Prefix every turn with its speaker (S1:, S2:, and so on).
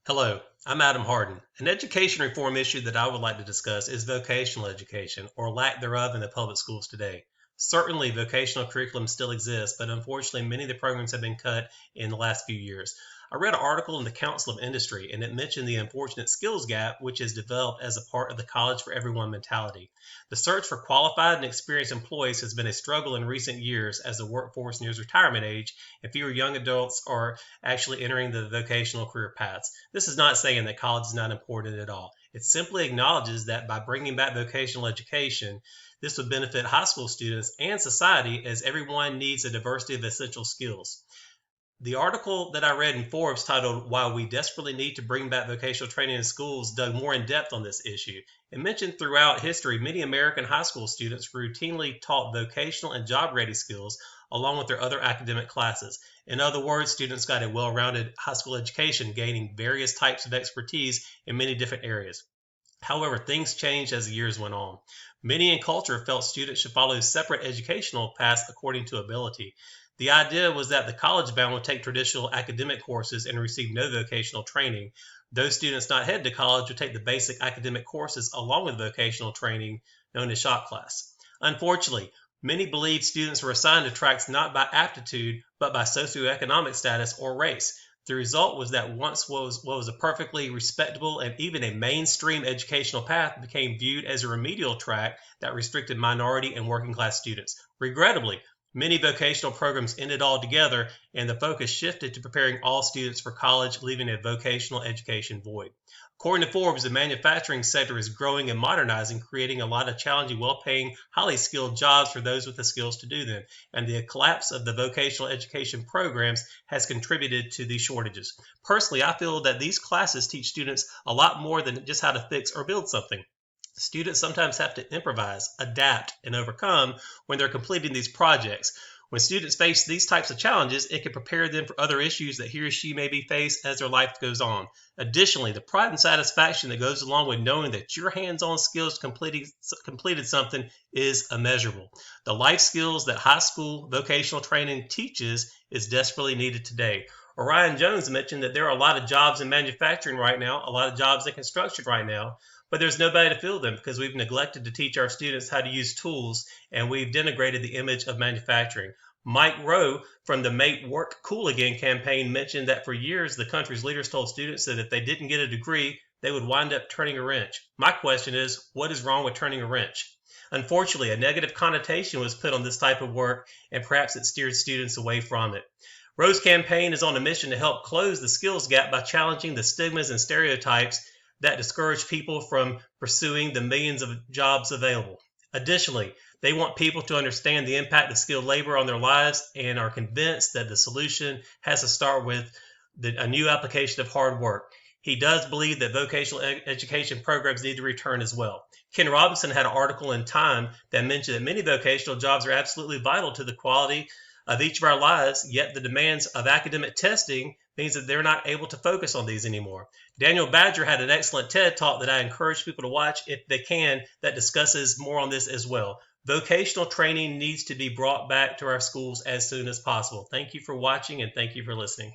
S1: Hello, I'm Adam Harden. An education reform issue that I would like to discuss is vocational education, or lack thereof in the public schools today. Certainly, vocational curriculum still exists, but unfortunately, many of the programs have been cut in the last few years. I read an article in the Council of Industry, and it mentioned the unfortunate skills gap, which is developed as a part of the college for everyone mentality. The search for qualified and experienced employees has been a struggle in recent years as the workforce nears retirement age and fewer young adults are actually entering the vocational career paths. This is not saying that college is not important at all. It simply acknowledges that by bringing back vocational education, this would benefit high school students and society as everyone needs a diversity of essential skills. The article that I read in Forbes titled Why We Desperately Need to Bring Back Vocational Training in Schools dug more in depth on this issue. It mentioned throughout history, many American high school students routinely taught vocational and job ready skills along with their other academic classes. In other words, students got a well rounded high school education, gaining various types of expertise in many different areas. However, things changed as the years went on. Many in culture felt students should follow separate educational paths according to ability. The idea was that the college bound would take traditional academic courses and receive no vocational training. Those students not headed to college would take the basic academic courses along with vocational training, known as shop class. Unfortunately, many believed students were assigned to tracks not by aptitude, but by socioeconomic status or race. The result was that once what was a perfectly respectable and even a mainstream educational path became viewed as a remedial track that restricted minority and working class students. Regrettably, many vocational programs ended altogether, and the focus shifted to preparing all students for college, leaving a vocational education void. According to Forbes, the manufacturing sector is growing and modernizing, creating a lot of challenging, well paying, highly skilled jobs for those with the skills to do them. And the collapse of the vocational education programs has contributed to these shortages. Personally, I feel that these classes teach students a lot more than just how to fix or build something. Students sometimes have to improvise, adapt, and overcome when they're completing these projects. When students face these types of challenges, it can prepare them for other issues that he or she may be faced as their life goes on. Additionally, the pride and satisfaction that goes along with knowing that your hands-on skills completed something is immeasurable. The life skills that high school vocational training teaches is desperately needed today. Orion Jones mentioned that there are a lot of jobs in manufacturing right now, a lot of jobs in construction right now, but there's nobody to fill them because we've neglected to teach our students how to use tools and we've denigrated the image of manufacturing. Mike Rowe from the Make Work Cool Again campaign mentioned that for years the country's leaders told students that if they didn't get a degree, they would wind up turning a wrench. My question is, what is wrong with turning a wrench? Unfortunately, a negative connotation was put on this type of work, and perhaps it steered students away from it. Rowe's campaign is on a mission to help close the skills gap by challenging the stigmas and stereotypes that discourage people from pursuing the millions of jobs available. Additionally, they want people to understand the impact of skilled labor on their lives and are convinced that the solution has to start with a new application of hard work. He does believe that vocational education programs need to return as well. Ken Robinson had an article in Time that mentioned that many vocational jobs are absolutely vital to the quality of each of our lives, yet the demands of academic testing means that they're not able to focus on these anymore. Daniel Badger had an excellent TED talk that I encourage people to watch if they can that discusses more on this as well. Vocational training needs to be brought back to our schools as soon as possible. Thank you for watching and thank you for listening.